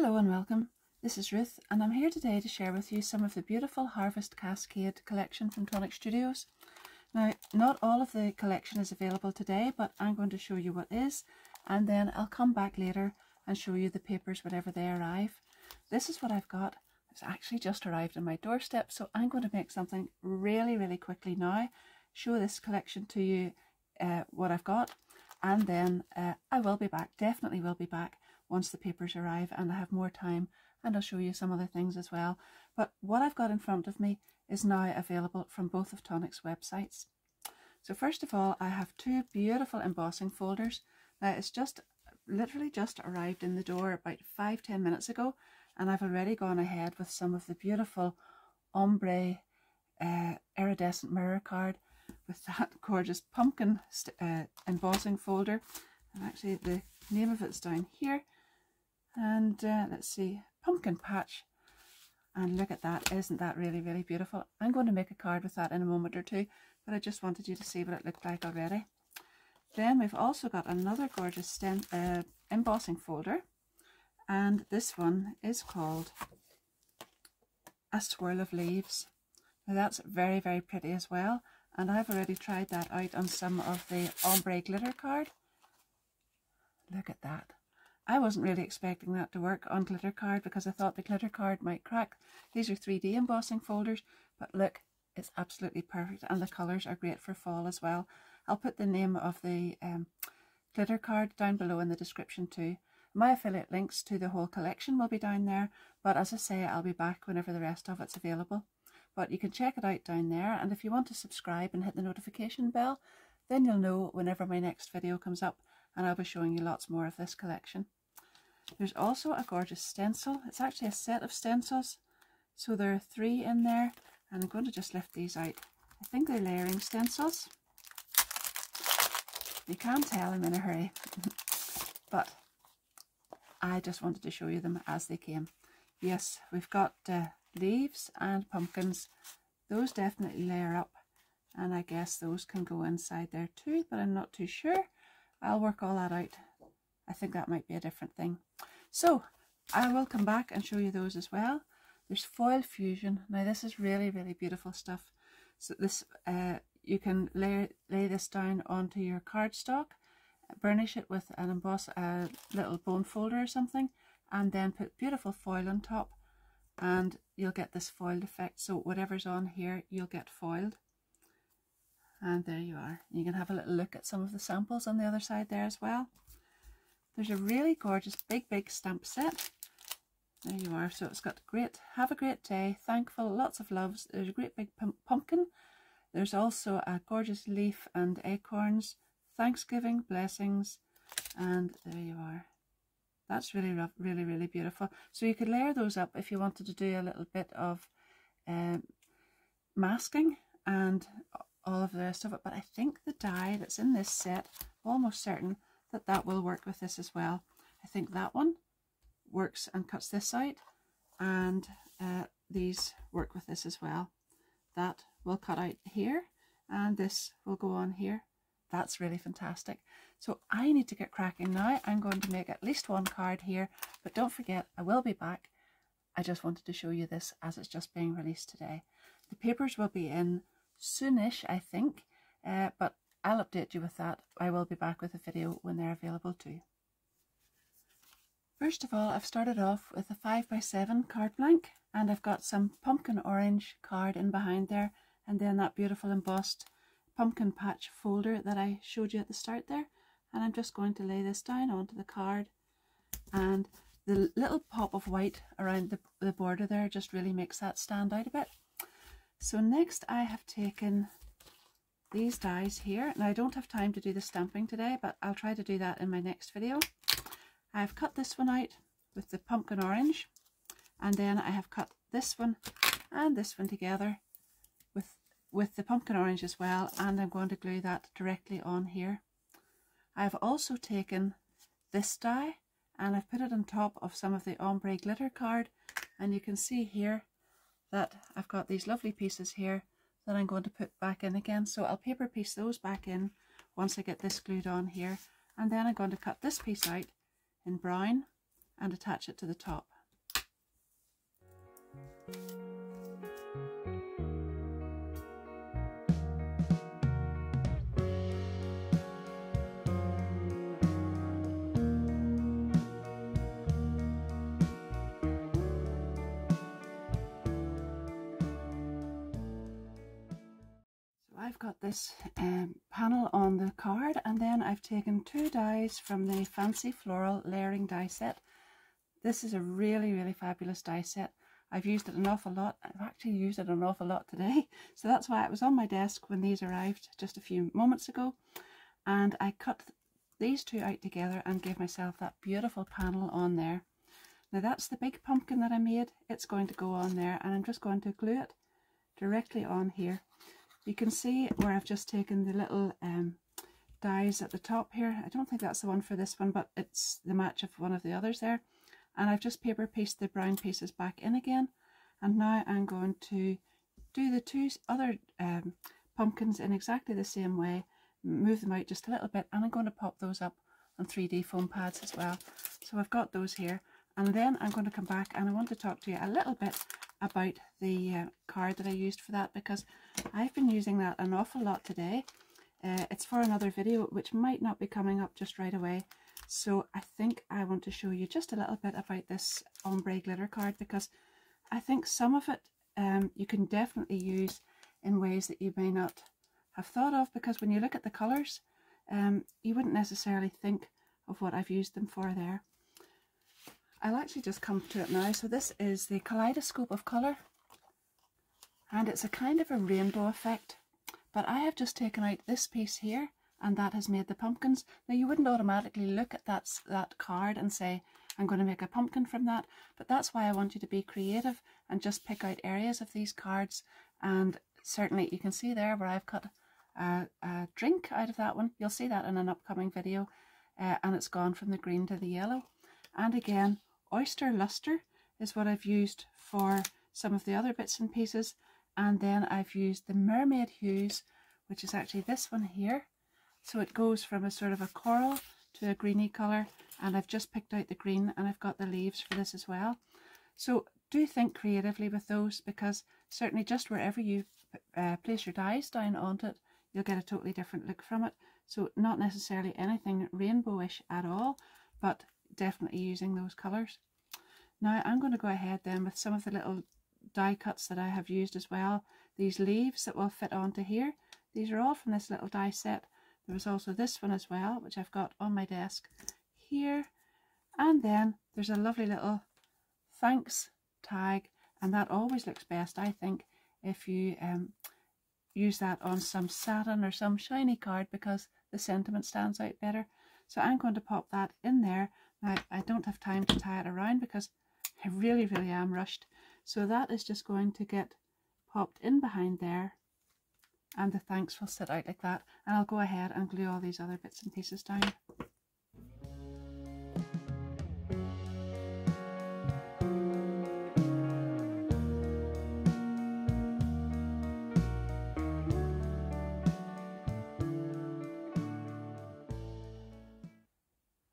Hello and welcome. This is Ruth and I'm here today to share with you some of the beautiful Harvest Cascade Collection from Tonic Studios. Now, not all of the collection is available today, but I'm going to show you what is, and then I'll come back later and show you the papers whenever they arrive. This is what I've got. It's actually just arrived on my doorstep, so I'm going to make something really quickly now, show this collection to you, what I've got, and then I will be back, definitely will be back once the papers arrive and I have more time, and I'll show you some other things as well. But what I've got in front of me is now available from both of Tonic's websites. So first of all, I have two beautiful embossing folders. Now it's literally just arrived in the door about 5-10 minutes ago, and I've already gone ahead with some of the beautiful ombre iridescent mirror card with that gorgeous pumpkin embossing folder. And actually the name of it's down here. And let's see, pumpkin patch, and look at that. Isn't that really beautiful? I'm going to make a card with that in a moment or two, but I just wanted you to see what it looked like already. Then we've also got another gorgeous embossing folder, and this one is called A Swirl of Leaves. Now that's very pretty as well, and I've already tried that out on some of the ombre glitter card. Look at that. I wasn't really expecting that to work on glitter card because I thought the glitter card might crack. These are 3D embossing folders, but look, it's absolutely perfect, and the colours are great for fall as well. I'll put the name of the glitter card down below in the description too. My affiliate links to the whole collection will be down there, but as I say, I'll be back whenever the rest of it's available. But you can check it out down there, and if you want to subscribe and hit the notification bell, then you'll know whenever my next video comes up, and I'll be showing you lots more of this collection. There's also a gorgeous stencil. It's actually a set of stencils, so there are 3 in there, and I'm going to just lift these out. I think they're layering stencils. You can't tell I'm in a hurry, but I just wanted to show you them as they came. Yes, we've got leaves and pumpkins. Those definitely layer up, and I guess those can go inside there too, but I'm not too sure. I'll work all that out. I think that might be a different thing. So I will come back and show you those as well. There's foil fusion. Now this is really beautiful stuff. So this you can lay this down onto your cardstock, burnish it with an a little bone folder or something, and then put beautiful foil on top, and you'll get this foiled effect. So whatever's on here, you'll get foiled. And there you are. You can have a little look at some of the samples on the other side there as well. There's a really gorgeous big stamp set. There you are. So it's got great, have a great day, thankful, lots of loves. There's a great big pumpkin. There's also a gorgeous leaf and acorns, Thanksgiving, blessings, and there you are. That's really beautiful. So you could layer those up if you wanted to do a little bit of masking and all of the rest of it, but I think the die that's in this set, almost certain that will work with this as well. I think that one works and cuts this out, and these work with this as well. That will cut out here, and this will go on here. That's really fantastic. So I need to get cracking now. I'm going to make at least one card here, but don't forget, I will be back. I just wanted to show you this as it's just being released today. The papers will be in soonish, I think, but I'll update you with that. I will be back with a video when they're available too. First of all, I've started off with a 5x7 card blank, and I've got some pumpkin orange card in behind there, and then that beautiful embossed pumpkin patch folder that I showed you at the start there, and I'm just going to lay this down onto the card, and the little pop of white around the border there just really makes that stand out a bit. So next I have taken these dies here. Now I don't have time to do the stamping today, but I'll try to do that in my next video. I've cut this one out with the pumpkin orange, and then I have cut this one and this one together with the pumpkin orange as well, and I'm going to glue that directly on here. I've also taken this die and I've put it on top of some of the ombre glitter card, and you can see here that I've got these lovely pieces here that I'm going to put back in again. So I'll paper piece those back in once I get this glued on here, and then I'm going to cut this piece out in brown and attach it to the top. I've got this panel on the card, and then I've taken 2 dies from the Fancy Floral Layering die set. This is a really fabulous die set. I've used it an awful lot. I've actually used it an awful lot today, so that's why it was on my desk when these arrived just a few moments ago. And I cut these 2 out together and gave myself that beautiful panel on there. Now that's the big pumpkin that I made. It's going to go on there, and I'm just going to glue it directly on here. You can see where I've just taken the little dies at the top here. I don't think that's the one for this one, but it's the match of one of the others there. And I've just paper pieced the brown pieces back in again. And now I'm going to do the 2 other pumpkins in exactly the same way, move them out just a little bit, and I'm going to pop those up on 3D foam pads as well. So I've got those here, and then I'm going to come back and I want to talk to you a little bit about the card that I used for that, because I've been using that an awful lot today. It's for another video which might not be coming up just right away, so I think I want to show you just a little bit about this ombre glitter card, because I think some of it you can definitely use in ways that you may not have thought of, because when you look at the colours you wouldn't necessarily think of what I've used them for there. I'll actually just come to it now. So this is the Kaleidoscope of Colour, and it's a kind of a rainbow effect, but I have just taken out this piece here, and that has made the pumpkins. Now you wouldn't automatically look at that card and say I'm going to make a pumpkin from that, but that's why I want you to be creative and just pick out areas of these cards. And certainly you can see there where I've cut a drink out of that one. You'll see that in an upcoming video, and it's gone from the green to the yellow. And again, Oyster Luster is what I've used for some of the other bits and pieces, and then I've used the Mermaid Hues, which is actually this one here. So it goes from a sort of a coral to a greeny colour, and I've just picked out the green, and I've got the leaves for this as well. So do think creatively with those, because certainly just wherever you place your dies down onto it, you'll get a totally different look from it. So not necessarily anything rainbowish at all, but definitely using those colours. Now I'm going to go ahead then with some of the little die cuts that I have used as well. These leaves that will fit onto here, these are all from this little die set. There was also this one as well, which I've got on my desk here. And then there's a lovely little thanks tag, and that always looks best, I think, if you use that on some satin or some shiny card, because the sentiment stands out better. So I'm going to pop that in there. Now I don't have time to tie it around because I really am rushed. So that is just going to get popped in behind there, and the thanks will sit out like that. And I'll go ahead and glue all these other bits and pieces down.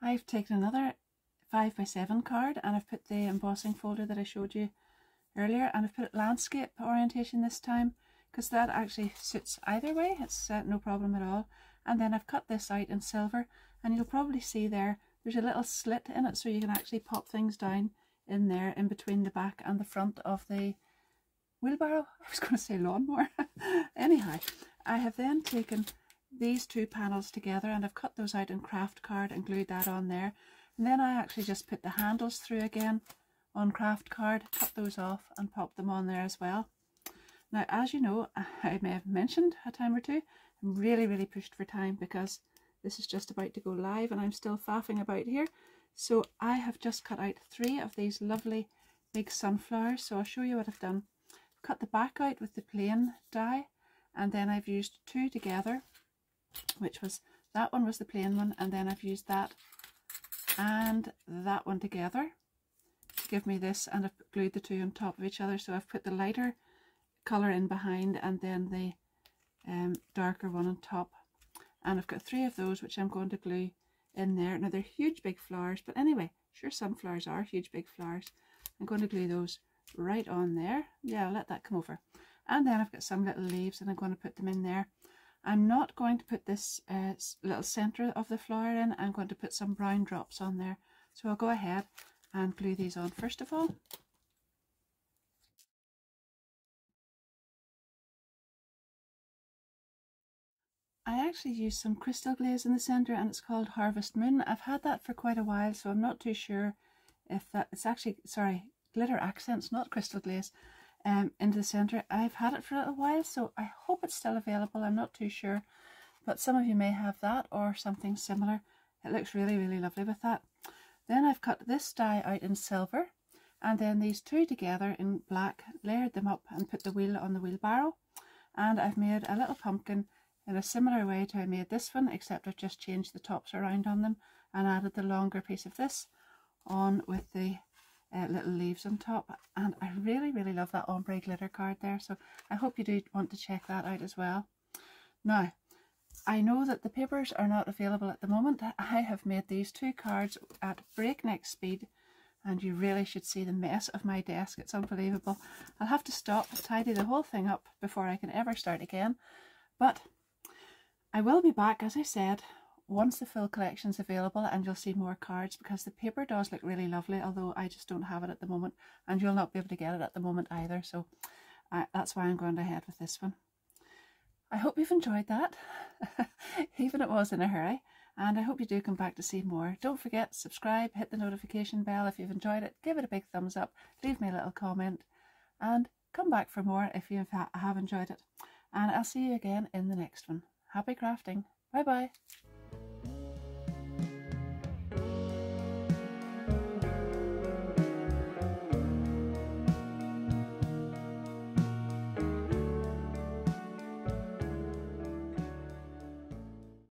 I've taken another 5x7 card, and I've put the embossing folder that I showed you earlier, and I've put landscape orientation this time, because that actually suits either way. It's no problem at all. And then I've cut this out in silver, and you'll probably see there's a little slit in it, so you can actually pop things down in there in between the back and the front of the wheelbarrow. I was going to say lawnmower. Anyhow, I have then taken these 2 panels together, and I've cut those out in craft card and glued that on there. And then I actually just put the handles through again on craft card, cut those off and pop them on there as well. Now, as you know, I may have mentioned a time or two, I'm really pushed for time because this is just about to go live and I'm still faffing about here. So I have just cut out 3 of these lovely big sunflowers. So I'll show you what I've done. I've cut the back out with the plain die, and then I've used 2 together, which was, that one was the plain one, and then I've used that and that one together to give me this, and I've glued the 2 on top of each other. So I've put the lighter colour in behind and then the darker one on top, and I've got 3 of those which I'm going to glue in there. Now they're huge big flowers, but anyway, sure, sunflowers are huge big flowers. I'm going to glue those right on there. Yeah, I'll let that come over. And then I've got some little leaves and I'm going to put them in there. I'm not going to put this little centre of the flower in. I'm going to put some brown drops on there. So I'll go ahead and glue these on first of all. I actually used some crystal glaze in the centre and it's called Harvest Moon. I've had that for quite a while, so I'm not too sure if that, it's actually, sorry, glitter accents, not crystal glaze, into the centre. I've had it for a little while, so I hope it's still available. I'm not too sure, but some of you may have that or something similar. It looks really, really lovely with that. Then I've cut this die out in silver, and then these two together in black, layered them up and put the wheel on the wheelbarrow. And I've made a little pumpkin in a similar way to I made this one, except I've just changed the tops around on them and added the longer piece of this on with the little leaves on top. And I really, really love that ombre glitter card there, so I hope you do want to check that out as well. Now, I know that the papers are not available at the moment. I have made these two cards at breakneck speed, and you really should see the mess of my desk. It's unbelievable. I'll have to stop, tidy the whole thing up before I can ever start again. But I will be back, as I said, once the full collection's available, and you'll see more cards, because the paper does look really lovely, although I just don't have it at the moment, and you'll not be able to get it at the moment either, so that's why I'm going ahead with this one. I hope you've enjoyed that, even it was in a hurry, and I hope you do come back to see more. Don't forget, subscribe, hit the notification bell if you've enjoyed it, give it a big thumbs up, leave me a little comment, and come back for more if you have enjoyed it. And I'll see you again in the next one. Happy crafting. Bye bye.